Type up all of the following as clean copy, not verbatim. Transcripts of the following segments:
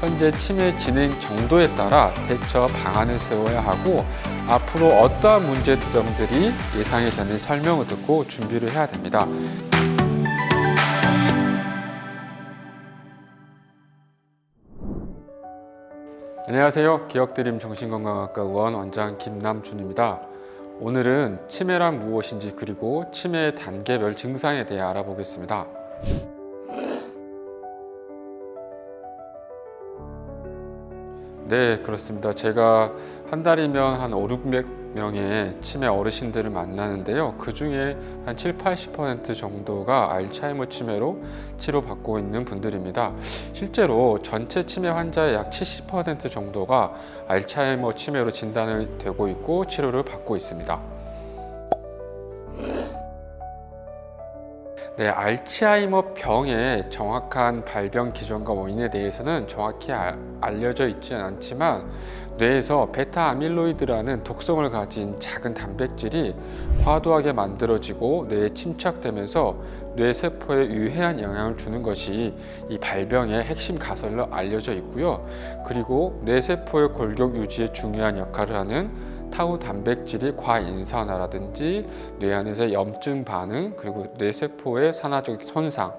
현재 치매 진행 정도에 따라 대처 방안을 세워야 하고 앞으로 어떠한 문제점들이 예상이 되는 설명을 듣고 준비를 해야 됩니다. 안녕하세요. 기억드림 정신건강학과 의원 원장 김남준입니다. 오늘은 치매란 무엇인지 그리고 치매의 단계별 증상에 대해 알아보겠습니다. 네, 그렇습니다. 제가 한 달이면 한 5, 600명의 치매 어르신들을 만나는데요. 그 중에 한 7, 80% 정도가 알츠하이머 치매로 치료받고 있는 분들입니다. 실제로 전체 치매 환자의 약 70% 정도가 알츠하이머 치매로 진단이 되고 있고 치료를 받고 있습니다. 네, 알츠하이머 병의 정확한 발병 기전과 원인에 대해서는 정확히 알려져 있지 않지만 뇌에서 베타 아밀로이드라는 독성을 가진 작은 단백질이 과도하게 만들어지고 뇌에 침착되면서 뇌 세포에 유해한 영향을 주는 것이 이 발병의 핵심 가설로 알려져 있고요. 그리고 뇌 세포의 골격 유지에 중요한 역할을 하는 타우 단백질이 과인산화라든지 뇌 안에서 염증 반응, 그리고 뇌세포의 산화적 손상,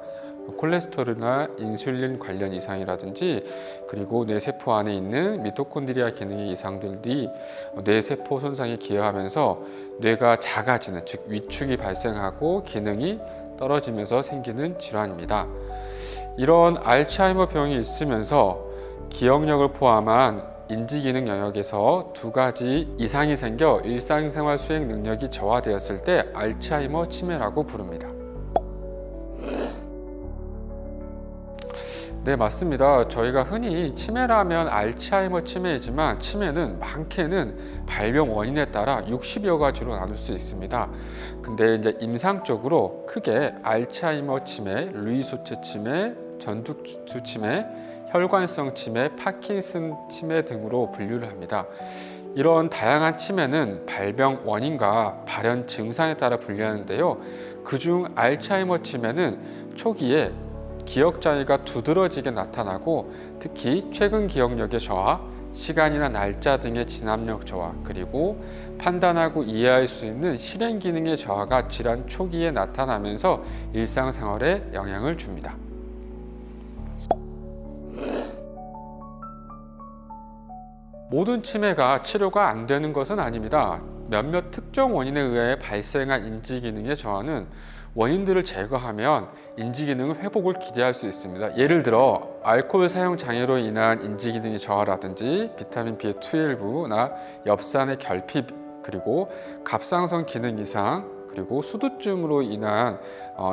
콜레스테롤이나 인슐린 관련 이상이라든지 그리고 뇌세포 안에 있는 미토콘드리아 기능의 이상들이 뇌세포 손상에 기여하면서 뇌가 작아지는, 즉 위축이 발생하고 기능이 떨어지면서 생기는 질환입니다. 이런 알츠하이머 병이 있으면서 기억력을 포함한 인지기능 영역에서 두 가지 이상이 생겨 일상생활 수행 능력이 저하되었을 때 알츠하이머 치매라고 부릅니다. 네, 맞습니다. 저희가 흔히 치매라면 알츠하이머 치매이지만 치매는 많게는 발병 원인에 따라 60여 가지로 나눌 수 있습니다. 근데 이제 임상적으로 크게 알츠하이머 치매, 루이 소체 치매, 전두추 치매, 혈관성 치매, 파킨슨 치매 등으로 분류를 합니다. 이런 다양한 치매는 발병 원인과 발현 증상에 따라 분류하는데요. 그중 알츠하이머 치매는 초기에 기억 장애가 두드러지게 나타나고 특히 최근 기억력의 저하, 시간이나 날짜 등의 진압력 저하, 그리고 판단하고 이해할 수 있는 실행 기능의 저하가 질환 초기에 나타나면서 일상생활에 영향을 줍니다. 모든 치매가 치료가 안 되는 것은 아닙니다. 몇몇 특정 원인에 의해 발생한 인지기능의 저하는 원인들을 제거하면 인지기능 회복을 기대할 수 있습니다. 예를 들어 알코올 사용 장애로 인한 인지기능의 저하라든지 비타민 B12나 엽산의 결핍, 그리고 갑상선 기능 이상, 그리고 수두증으로 인한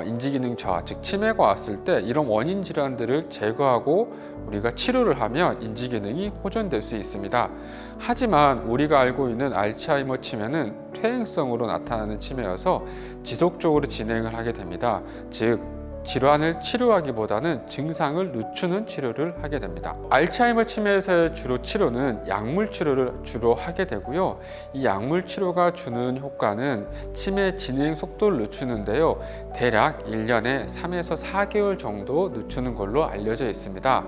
인지기능 저하, 즉 치매가 왔을 때 이런 원인 질환들을 제거하고 우리가 치료를 하면 인지기능이 호전될 수 있습니다. 하지만 우리가 알고 있는 알츠하이머 치매는 퇴행성으로 나타나는 치매여서 지속적으로 진행을 하게 됩니다. 즉 질환을 치료하기보다는 증상을 늦추는 치료를 하게 됩니다. 알츠하이머 치매에서의 주로 치료는 약물 치료를 주로 하게 되고요. 이 약물 치료가 주는 효과는 치매 진행 속도를 늦추는데요. 대략 1년에 3에서 4개월 정도 늦추는 걸로 알려져 있습니다.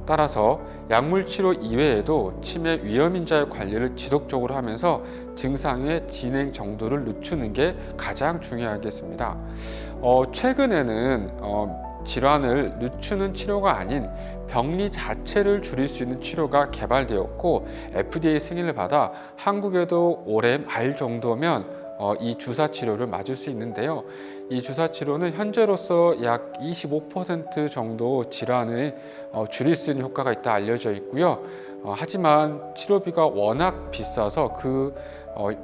따라서 약물 치료 이외에도 치매 위험인자의 관리를 지속적으로 하면서 증상의 진행 정도를 늦추는 게 가장 중요하겠습니다. 최근에는 질환을 늦추는 치료가 아닌 병리 자체를 줄일 수 있는 치료가 개발되었고 FDA 승인을 받아 한국에도 올해 말 정도면 이 주사 치료를 맞을 수 있는데요. 이 주사 치료는 현재로서 약 25% 정도 질환을 줄일 수 있는 효과가 있다 알려져 있고요. 하지만 치료비가 워낙 비싸서 그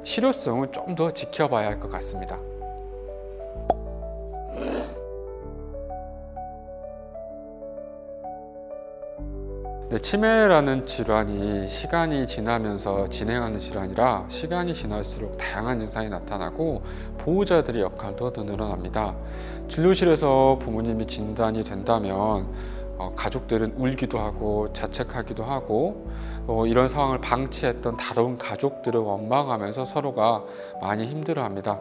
실효성은 좀 더 지켜봐야 할 것 같습니다. 네, 치매라는 질환이 시간이 지나면서 진행하는 질환이라 시간이 지날수록 다양한 증상이 나타나고 보호자들의 역할도 더 늘어납니다. 진료실에서 부모님이 진단이 된다면 가족들은 울기도 하고 자책하기도 하고 이런 상황을 방치했던 다른 가족들을 원망하면서 서로가 많이 힘들어합니다.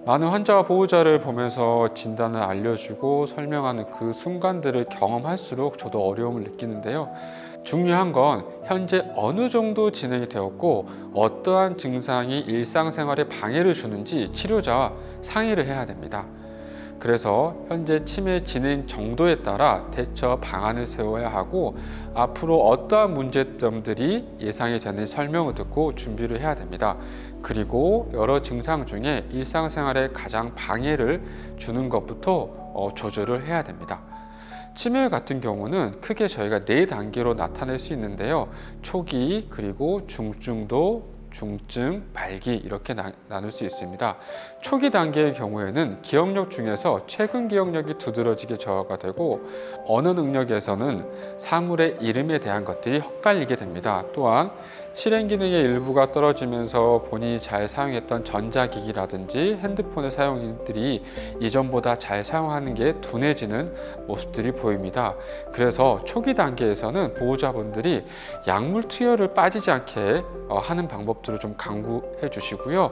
많은 환자와 보호자를 보면서 진단을 알려주고 설명하는 그 순간들을 경험할수록 저도 어려움을 느끼는데요. 중요한 건 현재 어느 정도 진행이 되었고 어떠한 증상이 일상생활에 방해를 주는지 치료자와 상의를 해야 됩니다. 그래서 현재 치매 진행 정도에 따라 대처 방안을 세워야 하고 앞으로 어떠한 문제점들이 예상이 되는지 설명을 듣고 준비를 해야 됩니다. 그리고 여러 증상 중에 일상생활에 가장 방해를 주는 것부터 조절을 해야 됩니다. 치매 같은 경우는 크게 저희가 4단계로 나타낼 수 있는데요. 초기, 그리고 중증도, 중증, 말기 이렇게 나눌 수 있습니다. 초기 단계의 경우에는 기억력 중에서 최근 기억력이 두드러지게 저하가 되고 언어 능력에서는 사물의 이름에 대한 것들이 헛갈리게 됩니다. 또한 실행 기능의 일부가 떨어지면서 본인이 잘 사용했던 전자기기라든지 핸드폰의 사용들이 이전보다 잘 사용하는 게 둔해지는 모습들이 보입니다. 그래서 초기 단계에서는 보호자분들이 약물 투여를 빠지지 않게 하는 방법들을 좀 강구해 주시고요.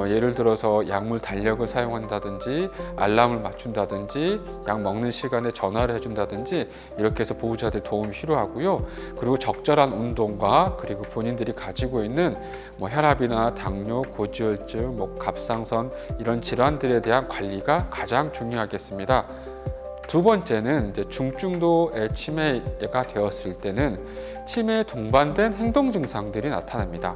예를 들어서 약물 달력을 사용한다든지 알람을 맞춘다든지 약 먹는 시간에 전화를 해준다든지 이렇게 해서 보호자들 도움이 필요하고요. 그리고 적절한 운동과 그리고 본인들이 가지고 있는 혈압이나 당뇨, 고지혈증, 갑상선 이런 질환들에 대한 관리가 가장 중요하겠습니다. 두 번째는 이제 중증도의 치매가 되었을 때는 치매에 동반된 행동 증상들이 나타납니다.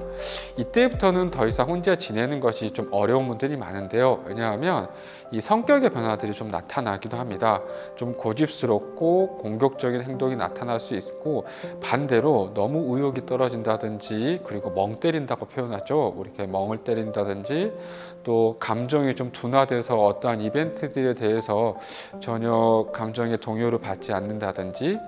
이때부터는 더 이상 혼자 지내는 것이 좀 어려운 분들이 많은데요. 왜냐하면 이 성격의 변화들이 좀 나타나기도 합니다. 좀 고집스럽고 공격적인 행동이 나타날 수 있고 반대로 너무 의욕이 떨어진다든지 그리고 멍 때린다고 표현하죠. 이렇게 멍을 때린다든지 또 감정이 좀 둔화돼서 어떠한 이벤트들에 대해서 전혀 감정의 동요를 받지 않는다든지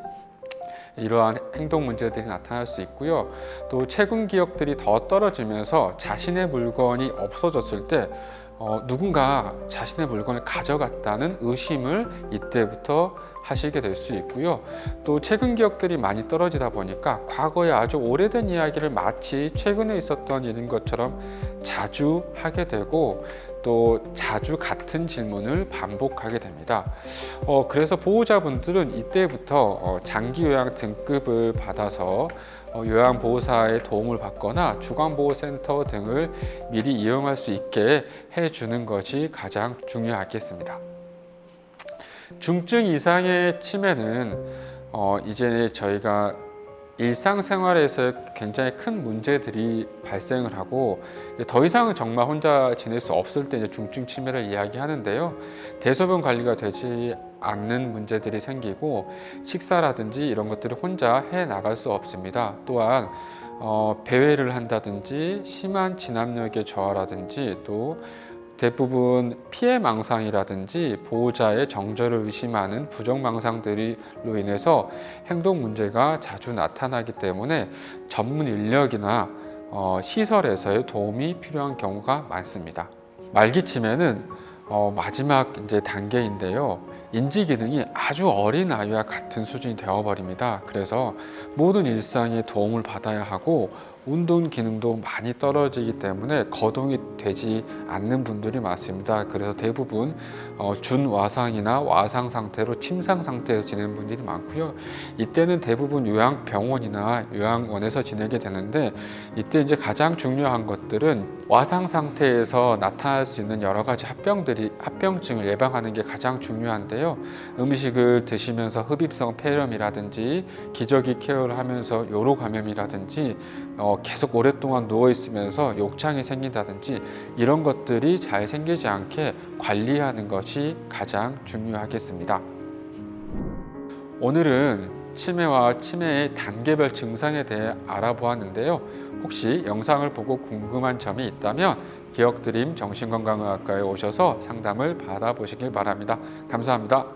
이러한 행동 문제들이 나타날 수 있고요. 또 최근 기억들이 더 떨어지면서 자신의 물건이 없어졌을 때 누군가 자신의 물건을 가져갔다는 의심을 이때부터 하시게 될 수 있고요. 또 최근 기억들이 많이 떨어지다 보니까 과거에 아주 오래된 이야기를 마치 최근에 있었던 일인 것처럼 자주 하게 되고 또 자주 같은 질문을 반복하게 됩니다. 그래서 보호자분들은 이때부터 장기 요양 등급을 받아서 요양보호사의 도움을 받거나 주간보호센터 등을 미리 이용할 수 있게 해주는 것이 가장 중요하겠습니다. 중증 이상의 치매는 이제 저희가 일상생활에서 굉장히 큰 문제들이 발생을 하고 더 이상은 정말 혼자 지낼 수 없을 때 이제 중증 치매를 이야기하는데요. 대소변 관리가 되지 않는 문제들이 생기고 식사라든지 이런 것들을 혼자 해 나갈 수 없습니다. 또한 배회를 한다든지 심한 진압력의 저하라든지 또 대부분 피해망상이라든지 보호자의 정절을 의심하는 부정망상들로 인해서 행동 문제가 자주 나타나기 때문에 전문 인력이나 시설에서의 도움이 필요한 경우가 많습니다. 말기 치매는 마지막 이제 단계인데요. 인지 기능이 아주 어린 아이와 같은 수준이 되어버립니다. 그래서 모든 일상에 도움을 받아야 하고 운동 기능도 많이 떨어지기 때문에 거동이 되지 않는 분들이 많습니다. 그래서 대부분 준와상이나 와상 상태로 침상 상태에서 지내는 분들이 많고요. 이때는 대부분 요양병원이나 요양원에서 지내게 되는데 이때 이제 가장 중요한 것들은 와상 상태에서 나타날 수 있는 여러 가지 합병증을 예방하는 게 가장 중요한데요. 음식을 드시면서 흡입성 폐렴이라든지 기저귀 케어를 하면서 요로 감염이라든지 계속 오랫동안 누워 있으면서 욕창이 생긴다든지 이런 것들이 잘 생기지 않게 관리하는 것이 가장 중요하겠습니다. 오늘은 치매와 치매의 단계별 증상에 대해 알아보았는데요. 혹시 영상을 보고 궁금한 점이 있다면 기억드림 정신건강의학과에 오셔서 상담을 받아보시길 바랍니다. 감사합니다.